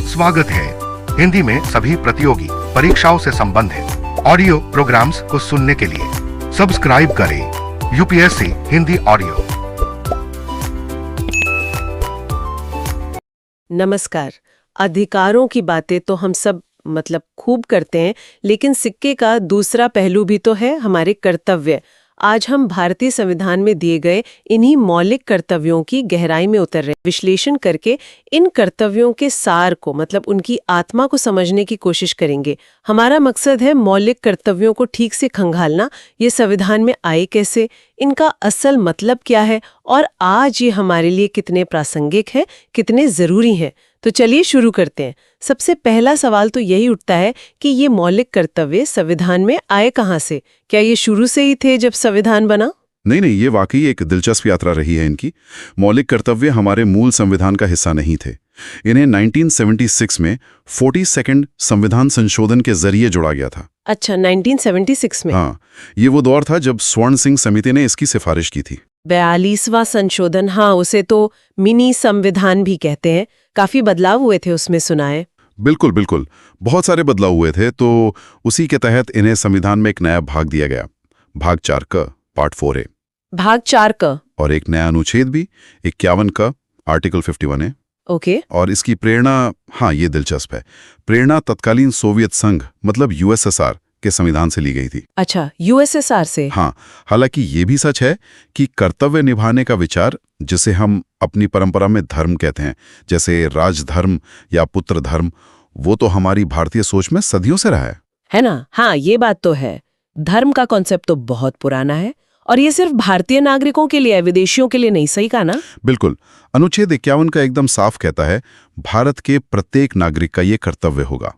स्वागत है। हिंदी में सभी प्रतियोगी परीक्षाओं से संबंधित ऑडियो प्रोग्राम्स को सुनने के लिए सब्सक्राइब करें यूपीएससी हिंदी ऑडियो। नमस्कार। अधिकारों की बातें तो हम सब खूब करते हैं, लेकिन सिक्के का दूसरा पहलू भी तो है, हमारे कर्तव्य। आज हम भारतीय संविधान में दिए गए इन्हीं मौलिक कर्तव्यों की गहराई में उतर रहे हैं, विश्लेषण करके इन कर्तव्यों के सार को उनकी आत्मा को समझने की कोशिश करेंगे। हमारा मकसद है मौलिक कर्तव्यों को ठीक से खंगालना, ये संविधान में आए कैसे, इनका असल मतलब क्या है और आज ये हमारे लिए कितने प्रासंगिक है, कितने जरूरी हैं। तो चलिए शुरू करते हैं। सबसे पहला सवाल तो यही उठता है कि ये मौलिक कर्तव्य संविधान में आए कहाँ से? क्या ये शुरू से ही थे जब संविधान बना? नहीं, ये वाकई एक दिलचस्प यात्रा रही है इनकी। मौलिक कर्तव्य हमारे मूल संविधान का हिस्सा नहीं थे। इन्हें 1976 में 42nd संविधान संशोधन के जरिए जोड़ा गया था। अच्छा, 1976 में? हाँ, ये वो दौर था जब स्वर्ण सिंह समिति ने इसकी सिफारिश की थी। 42वां संशोधन, हाँ, उसे तो मिनी संविधान भी कहते हैं। काफी बदलाव हुए थे उसमें, सुना है। बिल्कुल, बहुत सारे बदलाव हुए थे। तो उसी के तहत इन्हें संविधान में एक नया भाग दिया गया, भाग 4 क, पार्ट 4A। भाग 4 क और एक नया अनुच्छेद भी, 51 क, आर्टिकल 51A। ओके। और इसकी प्रेरणा, हाँ ये दिलचस्प है, प्रेरणा तत्कालीन सोवियत संघ यूएसएसआर के संविधान से ली गई थी। अच्छा, यूएसएसआर से? हाँ, हालांकि ये भी सच है कि कर्तव्य निभाने का विचार, जिसे हम अपनी परंपरा में धर्म कहते हैं, जैसे राजधर्म या पुत्र धर्म, वो तो हमारी भारतीय सोच में सदियों से रहा है ना? हाँ, ये बात तो है। धर्म का कॉन्सेप्ट तो बहुत पुराना है और ये सिर्फ भारतीय नागरिकों के लिए है, विदेशियों के लिए नहीं। सही कहा ना? बिल्कुल। अनुच्छेद 51 का एकदम साफ कहता है, भारत के प्रत्येक नागरिक का ये कर्तव्य होगा।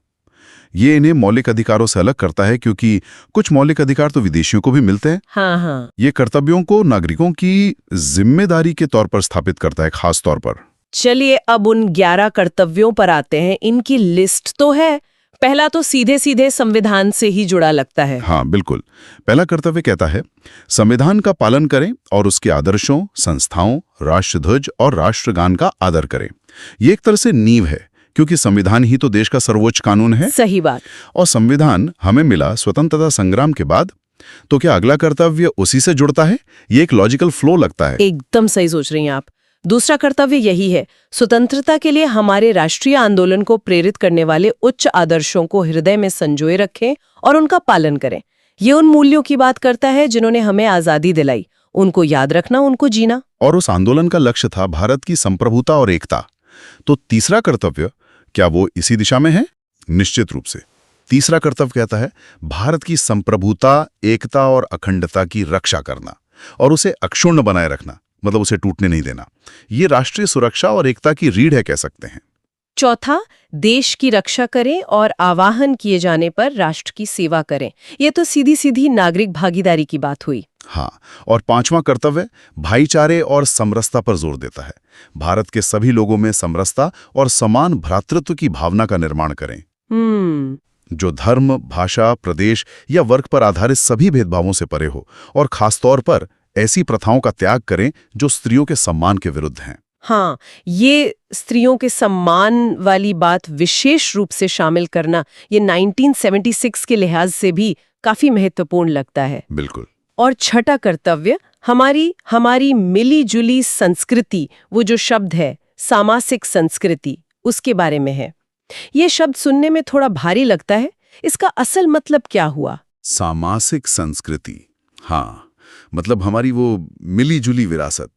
ये इन्हें मौलिक अधिकारों से अलग करता है, क्योंकि कुछ मौलिक अधिकार तो विदेशियों को भी मिलते हैं। हाँ। ये कर्तव्यों को नागरिकों की जिम्मेदारी के तौर पर स्थापित करता है, खास तौर पर। चलिए अब उन 11 कर्तव्यों पर आते हैं। इनकी लिस्ट तो है। पहला तो सीधे संविधान से ही जुड़ा लगता है। हाँ बिल्कुल। पहला कर्तव्य कहता है, संविधान का पालन करें और उसके आदर्शों, संस्थाओं, राष्ट्रध्वज और राष्ट्रगान का आदर करें। ये एक तरह से नींव है, क्योंकि संविधान ही तो देश का सर्वोच्च कानून है। सही बात। और संविधान हमें मिला स्वतंत्रता संग्राम के बाद, तो क्या अगला कर्तव्य उसी से जुड़ता है? ये एक लॉजिकल फ्लो लगता है। एकदम सही सोच रही हैं आप। दूसरा कर्तव्य यही है, स्वतंत्रता के लिए हमारे राष्ट्रीय आंदोलन को प्रेरित करने वाले उच्च आदर्शों को हृदय में संजोए रखें और उनका पालन करें। ये उन मूल्यों की बात करता है जिन्होंने हमें आजादी दिलाई, उनको याद रखना, उनको जीना। और उस आंदोलन का लक्ष्य था भारत की संप्रभुता और एकता। तो तीसरा कर्तव्य, क्या वो इसी दिशा में है? निश्चित रूप से। तीसरा कर्तव्य कहता है, भारत की संप्रभुता, एकता और अखंडता की रक्षा करना और उसे अक्षुण्ण बनाए रखना, मतलब उसे टूटने नहीं देना। ये राष्ट्रीय सुरक्षा और एकता की रीढ़ है, कह सकते हैं। चौथा, देश की रक्षा करें और आवाहन किए जाने पर राष्ट्र की सेवा करें। ये तो सीधी नागरिक भागीदारी की बात हुई। हाँ, और पांचवा कर्तव्य भाईचारे और समरसता पर जोर देता है। भारत के सभी लोगों में समरसता और समान भ्रातृत्व की भावना का निर्माण करें। जो धर्म, भाषा, प्रदेश या वर्ग पर आधारित सभी भेदभावों से परे हो, और खासतौर पर ऐसी प्रथाओं का त्याग करें जो स्त्रियों के सम्मान के विरुद्ध हैं। हाँ, ये स्त्रियों के सम्मान वाली बात विशेष रूप से शामिल करना, ये 1976 के लिहाज से भी काफी महत्वपूर्ण लगता है। बिल्कुल। और छठा कर्तव्य, हमारी मिली जुली संस्कृति, वो जो शब्द है सामासिक संस्कृति, उसके बारे में है। ये शब्द सुनने में थोड़ा भारी लगता है। इसका असल मतलब क्या हुआ? सामासिक संस्कृति, हाँ, मतलब हमारी वो मिली जुली विरासत,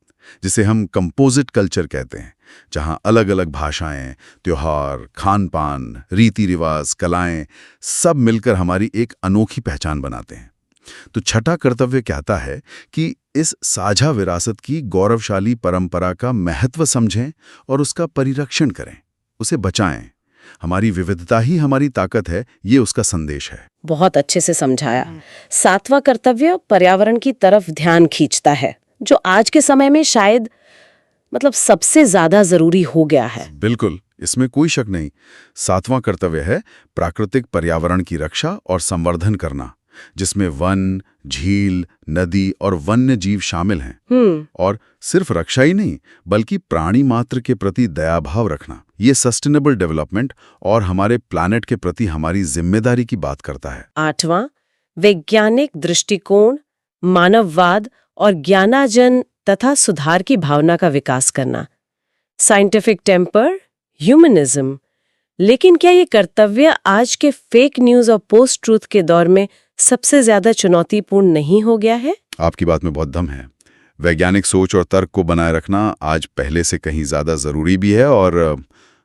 जिसे हम कंपोजिट कल्चर कहते हैं, जहां अलग अलग भाषाएं, त्योहार, खान पान, रीति रिवाज, कलाएं सब मिलकर हमारी एक अनोखी पहचान बनाते हैं। तो छठा कर्तव्य कहता है कि इस साझा विरासत की गौरवशाली परंपरा का महत्व समझें और उसका परिरक्षण करें, उसे बचाएं। हमारी विविधता ही हमारी ताकत है, ये उसका संदेश है। बहुत अच्छे से समझाया। सातवां कर्तव्य पर्यावरण की तरफ ध्यान खींचता है, जो आज के समय में शायद सबसे ज्यादा जरूरी हो गया है। बिल्कुल, इसमें कोई शक नहीं। सातवां कर्तव्य है प्राकृतिक पर्यावरण की रक्षा और संवर्धन करना, जिसमें वन, झील, नदी और वन्य जीव शामिल हैं। और सिर्फ रक्षा ही नहीं, बल्कि प्राणी मात्र के प्रति दयाभाव रखना, ये सस्टेनेबल डेवलपमेंट और हमारे प्लैनेट के प्रति हमारी जिम्मेदारी की बात करता है। 8वां, वैज्ञानिक दृष्टिकोण, मानववाद और ज्ञानार्जन तथा सुधार की भावना का विकास करना। Scientific temper, humanism. लेकिन क्या ये कर्तव्य आज के फेक न्यूज और पोस्ट ट्रूथ के दौर में सबसे ज्यादा चुनौतीपूर्ण नहीं हो गया है? आपकी बात में बहुत दम है। वैज्ञानिक सोच और तर्क को बनाए रखना आज पहले से कहीं ज्यादा जरूरी भी है और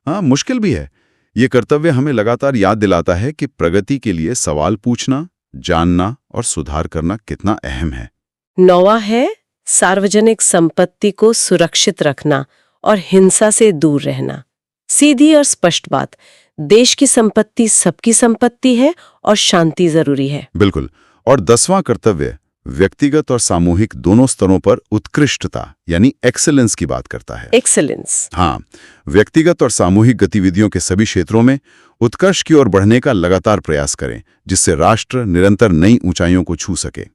मुश्किल भी है। ये कर्तव्य हमें लगातार याद दिलाता है कि प्रगति के लिए सवाल पूछना, जानना और सुधार करना कितना अहम है। 9वां है सार्वजनिक संपत्ति को सुरक्षित रखना और हिंसा से दूर रहना। सीधी और स्पष्ट बात, देश की संपत्ति सबकी संपत्ति है और शांति जरूरी है। बिल्कुल। और 10वां कर्तव्य व्यक्तिगत और सामूहिक दोनों स्तरों पर उत्कृष्टता यानी एक्सेलेंस की बात करता है। एक्सेलेंस। हाँ, व्यक्तिगत और सामूहिक गतिविधियों के सभी क्षेत्रों में उत्कर्ष की ओर बढ़ने का लगातार प्रयास करें, जिससे राष्ट्र निरंतर नई ऊंचाइयों को छू सके।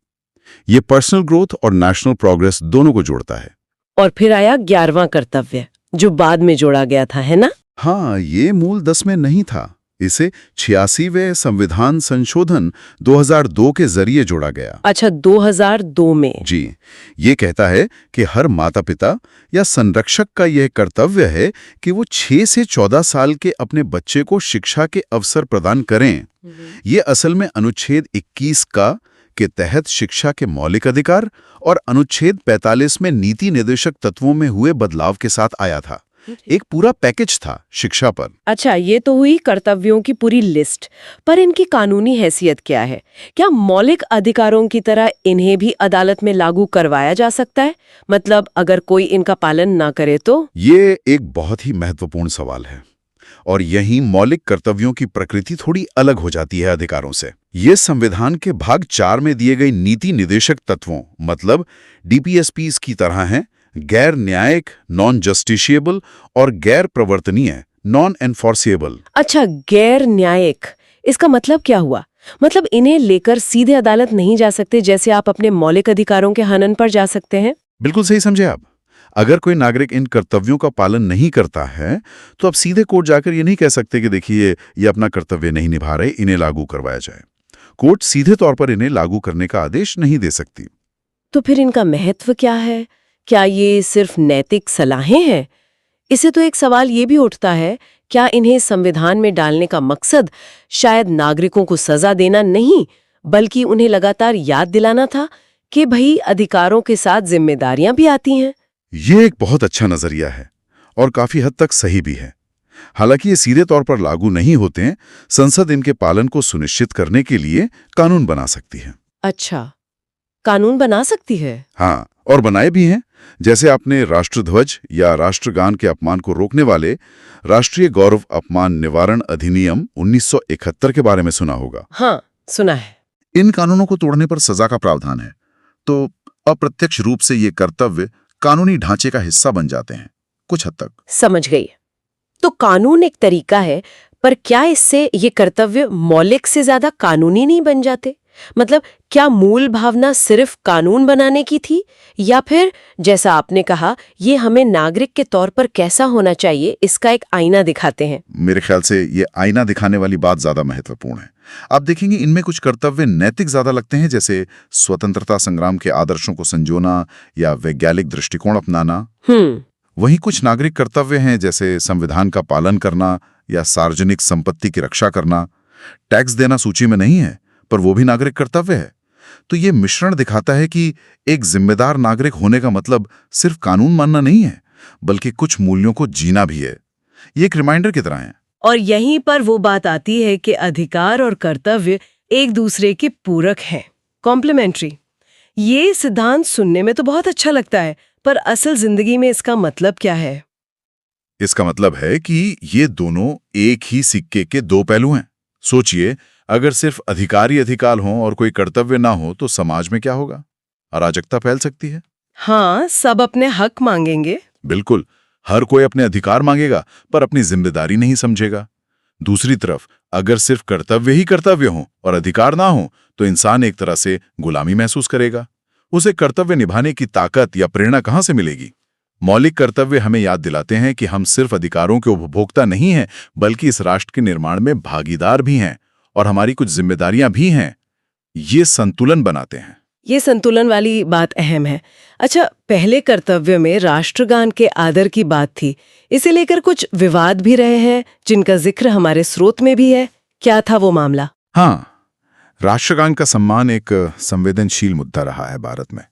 ये पर्सनल ग्रोथ और नेशनल प्रोग्रेस दोनों को जोड़ता है। और फिर आया 11वां कर्तव्य, जो बाद में जोड़ा गया था, है ना? हाँ, ये मूल 10 में नहीं था। इसे 86वें संविधान संशोधन 2002 के जरिए जोड़ा गया। अच्छा, 2002 में। जी, ये कहता है कि हर माता-पिता या संरक्षक का यह कर्तव्य है कि वो 6 से 14 साल के अपने बच्चे को शिक्षा के अवसर प्रदान करें। ये असल में अनुच्छेद 21 के तहत शिक्षा के मौलिक अधिकार और अनुच्छेद 45 में नीति निर्देशक तत्वों में हुए बदलाव के साथ आया था। एक पूरा पैकेज था शिक्षा पर। अच्छा, ये तो हुई कर्तव्यों की पूरी लिस्ट, पर इनकी कानूनी हैसियत क्या है? क्या मौलिक अधिकारों की तरह इन्हें भी अदालत में लागू करवाया जा सकता है? मतलब अगर कोई इनका पालन ना करे तो? ये एक बहुत ही महत्वपूर्ण सवाल है और यही मौलिक कर्तव्यों की प्रकृति थोड़ी अलग हो जाती है अधिकारों से। ये संविधान के भाग 4 में दिए गए नीति निर्देशक तत्वों मतलब DPSPs की तरह हैं, गैर न्यायिक नॉन जस्टिशिएबल और गैर प्रवर्तनीय नॉन एनफोर्सिएबल। अच्छा, गैर न्यायिक, इसका मतलब क्या हुआ? मतलब इन्हें लेकर सीधे अदालत नहीं जा सकते जैसे आप अपने मौलिक अधिकारों के हनन पर जा सकते हैं? बिल्कुल सही समझे आप। अगर कोई नागरिक इन कर्तव्यों का पालन नहीं करता है तो आप सीधे कोर्ट जाकर ये नहीं कह सकते कि देखिए ये अपना कर्तव्य नहीं निभा रहे, इन्हें लागू करवाया जाए। कोर्ट सीधे तौर पर इन्हें लागू करने का आदेश नहीं दे सकती। तो फिर इनका महत्व क्या है? क्या ये सिर्फ नैतिक सलाहें हैं? इससे तो एक सवाल ये भी उठता है, क्या इन्हें संविधान में डालने का मकसद शायद नागरिकों को सजा देना नहीं, बल्कि उन्हें लगातार याद दिलाना था कि भाई अधिकारों के साथ जिम्मेदारियां भी आती हैं? ये एक बहुत अच्छा नजरिया है और काफी हद तक सही भी है। हालांकि ये सीधे तौर पर लागू नहीं होते हैं, संसद इनके पालन को सुनिश्चित करने के लिए कानून बना सकती है। अच्छा, कानून बना सकती है? हाँ, और बनाए भी हैं। जैसे आपने राष्ट्रध्वज या राष्ट्रगान के अपमान को रोकने वाले राष्ट्रीय गौरव अपमान निवारण अधिनियम 1971 के बारे में सुना होगा। हाँ, सुना है। इन कानूनों को तोड़ने पर सजा का प्रावधान है, तो अप्रत्यक्ष रूप से ये कर्तव्य कानूनी ढांचे का हिस्सा बन जाते हैं कुछ हद तक। समझ गई। तो कानून एक तरीका है, पर क्या इससे ये कर्तव्य मौलिक से ज्यादा कानूनी नहीं बन जाते? मतलब क्या मूल भावना सिर्फ कानून बनाने की थी, या फिर जैसा आपने कहा ये हमें नागरिक के तौर पर कैसा होना चाहिए इसका एक आईना दिखाते हैं? मेरे ख्याल से ये आईना दिखाने वाली बात ज्यादा महत्वपूर्ण है। आप देखेंगे इनमें कुछ कर्तव्य नैतिक ज्यादा लगते हैं, जैसे स्वतंत्रता संग्राम के आदर्शों को संजोना या वैज्ञानिक दृष्टिकोण अपनाना। वहीं कुछ नागरिक कर्तव्य हैं, जैसे संविधान का पालन करना या सार्वजनिक संपत्ति की रक्षा करना। टैक्स देना सूची में नहीं है, पर वो भी नागरिक कर्तव्य है। तो ये मिश्रण दिखाता है कि एक जिम्मेदार नागरिक होने का मतलब सिर्फ कानून मानना नहीं है, बल्कि कुछ मूल्यों को जीना भी है। ये एक रिमाइंडर की तरह है। और यहीं पर वो बात आती है कि अधिकार और कर्तव्य एक दूसरे के पूरक हैं, कॉम्प्लीमेंट्री। ये सिद्धांत सुनने में तो बहुत अच्छा लगता है, पर असल जिंदगी में इसका मतलब क्या है? इसका मतलब है कि ये दोनों एक ही सिक्के के दो पहलू हैं। सोचिए, अगर सिर्फ अधिकार ही अधिकार हों और कोई कर्तव्य ना हो तो समाज में क्या होगा? अराजकता फैल सकती है। हाँ, सब अपने हक मांगेंगे। बिल्कुल, हर कोई अपने अधिकार मांगेगा पर अपनी जिम्मेदारी नहीं समझेगा। दूसरी तरफ अगर सिर्फ कर्तव्य ही कर्तव्य हो और अधिकार ना हो तो इंसान एक तरह से गुलामी महसूस करेगा। उसे कर्तव्य निभाने की ताकत या प्रेरणा कहां से मिलेगी? मौलिक कर्तव्य हमें याद दिलाते हैं कि हम सिर्फ अधिकारों के उपभोक्ता नहीं हैं, बल्कि इस राष्ट्र के निर्माण में भागीदार भी हैं और हमारी कुछ जिम्मेदारियां भी हैं। ये संतुलन बनाते हैं। ये संतुलन वाली बात अहम है। अच्छा, पहले कर्तव्य में राष्ट्रगान के आदर की बात थी। इसे लेकर कुछ विवाद भी रहे हैं, जिनका जिक्र हमारे स्रोत में भी है। क्या था वो मामला? हाँ, राष्ट्रगान का सम्मान एक संवेदनशील मुद्दा रहा है भारत में।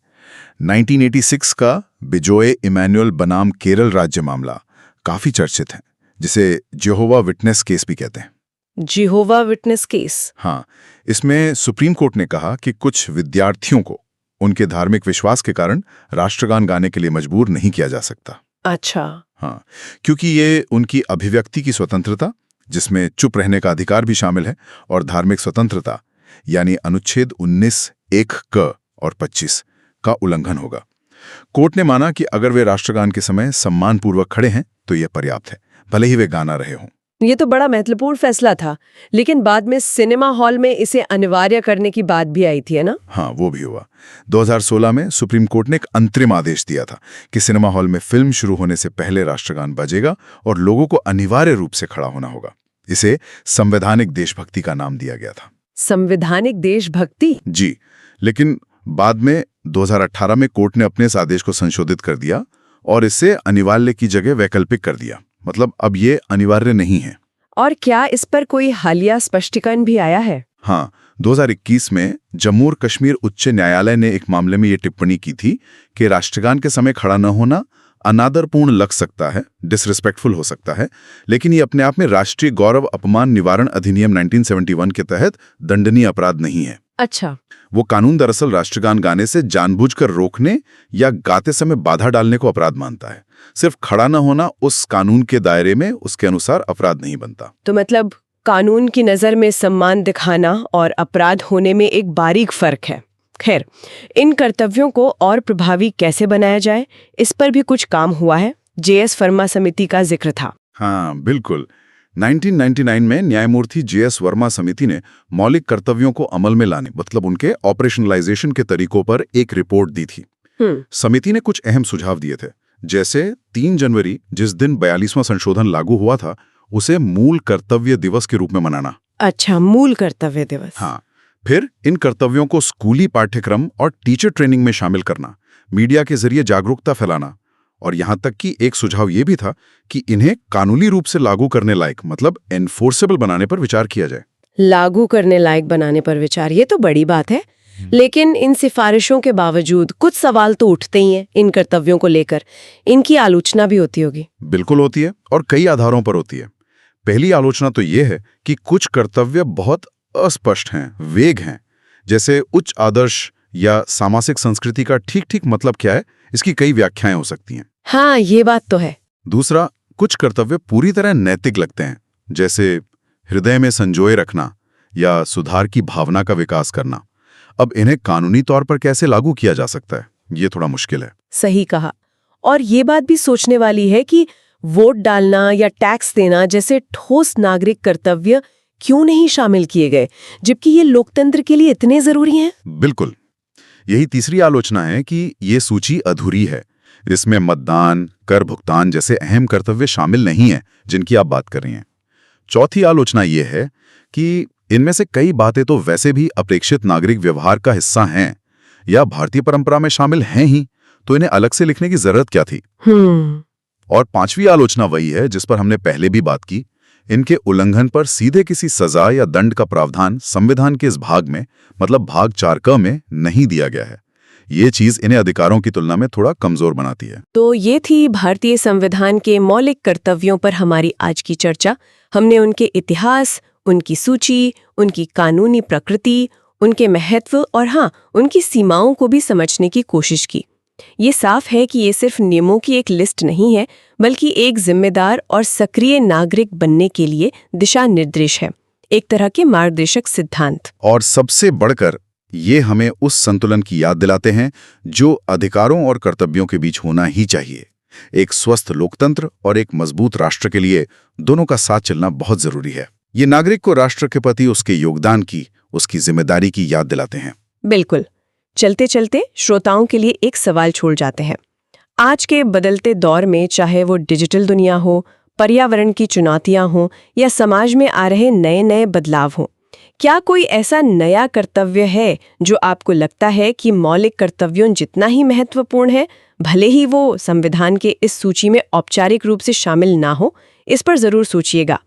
1986 का बिजोए इमैनुअल बनाम केरल राज्य मामला काफी चर्चित है, जिसे जेहोवा विटनेस केस भी कहते हैं। जेहोवा विटनेस केस? हाँ, इसमें सुप्रीम कोर्ट ने कहा कि कुछ विद्यार्थियों को उनके धार्मिक विश्वास के कारण राष्ट्रगान गाने के लिए मजबूर नहीं किया जा सकता। अच्छा। हाँ, क्योंकि ये उनकी अभिव्यक्ति की स्वतंत्रता, जिसमें चुप रहने का अधिकार भी शामिल है, और धार्मिक स्वतंत्रता यानी अनुच्छेद 19 1 क और 25 का उल्लंघन होगा। कोर्ट ने माना कि अगर वे राष्ट्रगान के समय सम्मानपूर्वक खड़े हैं तो यह पर्याप्त है, भले ही वे गाना रहे हों। ये तो बड़ा महत्वपूर्ण फैसला था, लेकिन बाद में सिनेमा हॉल में इसे अनिवार्य करने की बात भी आई थी, है ना? हाँ, वो भी हुआ। 2016 में सुप्रीम कोर्ट ने एक अंतरिम आदेश दिया था कि सिनेमा हॉल में फिल्म शुरू होने से पहले राष्ट्रगान बजेगा और लोगों को अनिवार्य रूप से खड़ा होना होगा। इसे संवैधानिक देशभक्ति का नाम दिया गया था। संवैधानिक देशभक्ति? जी, लेकिन बाद में 2018 में कोर्ट ने अपने इस आदेश को संशोधित कर दिया और इसे अनिवार्य की जगह वैकल्पिक कर दिया। मतलब अब ये अनिवार्य नहीं है। और क्या इस पर कोई हालिया स्पष्टीकरण भी आया है? हाँ, 2021 में जम्मू और कश्मीर उच्च न्यायालय ने एक मामले में ये टिप्पणी की थी कि राष्ट्रगान के समय खड़ा न होना अनादरपूर्ण लग सकता है, डिसरिस्पेक्टफुल हो सकता है, लेकिन ये अपने आप में राष्ट्रीय गौरव अपमान निवारण अधिनियम 1971 के तहत दंडनीय अपराध नहीं है। अच्छा। वो कानून दरअसल राष्ट्रगान गाने से जानबूझकर रोकने या गाते समय बाधा डालने को अपराध मानता है। सिर्फ खड़ा न होना उस कानून के दायरे में उसके अनुसार अपराध नहीं बनता। तो मतलब कानून की नज़र में सम्मान दिखाना और अपराध होने में एक बारीक फर्क है। खैर, इन कर्तव्यों को और प्रभावी कैसे बनाया जाए, इस पर भी कुछ काम हुआ है। जेएस वर्मा समिति का जिक्र था। हाँ, बिल्कुल। 1999 में न्यायमूर्ति जेएस वर्मा समिति ने मौलिक कर्तव्यों को अमल में लाने, मतलब उनके ऑपरेशनलाइजेशन के तरीकों पर एक रिपोर्ट दी थी। समिति ने कुछ अहम सुझाव दिए थे, जैसे 3 जनवरी जिस दिन 42वां संशोधन लागू हुआ था, उसे मूल कर्तव्य दिवस के रूप में मनाना। अच्छा, मूल कर्तव्य दिवस। हाँ, फिर इन कर्तव्यों को स्कूली पाठ्यक्रम और टीचर ट्रेनिंग में शामिल करना, मीडिया के जरिए जागरूकता फैलाना, और यहां तक कि एक सुझाव यह भी था कि इन्हें कानूनी रूप से लागू करने लायक, मतलब एनफोर्सेबल बनाने पर विचार किया जाए। लागू करने लायक बनाने पर विचार, ये तो बड़ी बात है। लेकिन इन सिफारिशों के बावजूद कुछ सवाल तो उठते ही हैं इन कर्तव्यों को लेकर। इनकी आलोचना भी होती होगी। बिल्कुल होती है, और कई आधारों पर होती है। पहली आलोचना तो ये है कि कुछ कर्तव्य बहुत अस्पष्ट हैं, वेग हैं। जैसे उच्च आदर्श या सामाजिक संस्कृति का ठीक ठीक मतलब क्या है, इसकी कई व्याख्याएं हो सकती हैं। हाँ, ये बात तो है। दूसरा, कुछ कर्तव्य पूरी तरह नैतिक लगते हैं, जैसे हृदय में संजोए रखना या सुधार की भावना का विकास करना। अब इन्हें कानूनी तौर पर कैसे लागू किया जा सकता है, ये थोड़ा मुश्किल है। सही कहा। और ये बात भी सोचने वाली है कि वोट डालना या टैक्स देना जैसे ठोस नागरिक कर्तव्य क्यों नहीं शामिल किए गए, जबकि ये लोकतंत्र के लिए इतने जरूरी हैं। बिल्कुल, यही तीसरी आलोचना है कि ये सूची अधूरी है। इसमें मतदान, कर भुगतान जैसे अहम कर्तव्य शामिल नहीं है जिनकी आप बात कर रही हैं। चौथी आलोचना ये है कि इनमें से कई बातें तो वैसे भी अपेक्षित नागरिक व्यवहार का हिस्सा हैं या भारतीय परंपरा में शामिल हैं ही, तो इन्हें अलग से लिखने की जरूरत क्या थी। और पांचवी आलोचना वही है जिस पर हमने पहले भी बात की। इनके उल्लंघन पर सीधे किसी सजा या दंड का प्रावधान संविधान के इस भाग में, मतलब भाग 4क में नहीं दिया गया है। ये चीज इन्हें अधिकारों की तुलना में थोड़ा कमजोर बनाती है। तो ये थी भारतीय संविधान के मौलिक कर्तव्यों पर हमारी आज की चर्चा। हमने उनके इतिहास, उनकी सूची, उनकी कानूनी प्रकृति, उनके महत्व और हाँ, उनकी सीमाओं को भी समझने की कोशिश की। ये साफ है कि ये सिर्फ नियमों की एक लिस्ट नहीं है, बल्कि एक जिम्मेदार और सक्रिय नागरिक बनने के लिए दिशा निर्देश है, एक तरह के मार्गदर्शक सिद्धांत। और सबसे बढ़कर ये हमें उस संतुलन की याद दिलाते हैं जो अधिकारों और कर्तव्यों के बीच होना ही चाहिए। एक स्वस्थ लोकतंत्र और एक मजबूत राष्ट्र के लिए दोनों का साथ चलना बहुत जरूरी है। ये नागरिक को राष्ट्र के प्रति उसके योगदान की, उसकी जिम्मेदारी की याद दिलाते हैं। बिल्कुल। चलते चलते श्रोताओं के लिए एक सवाल छोड़ जाते हैं। आज के बदलते दौर में, चाहे वो डिजिटल दुनिया हो, पर्यावरण की चुनौतियां हों या समाज में आ रहे नए नए बदलाव हों, क्या कोई ऐसा नया कर्तव्य है जो आपको लगता है कि मौलिक कर्तव्यों जितना ही महत्वपूर्ण है, भले ही वो संविधान के इस सूची में औपचारिक रूप से शामिल ना हो? इस पर जरूर सोचिएगा।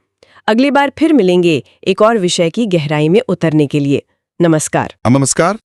अगली बार फिर मिलेंगे एक और विषय की गहराई में उतरने के लिए। नमस्कार। नमस्कार।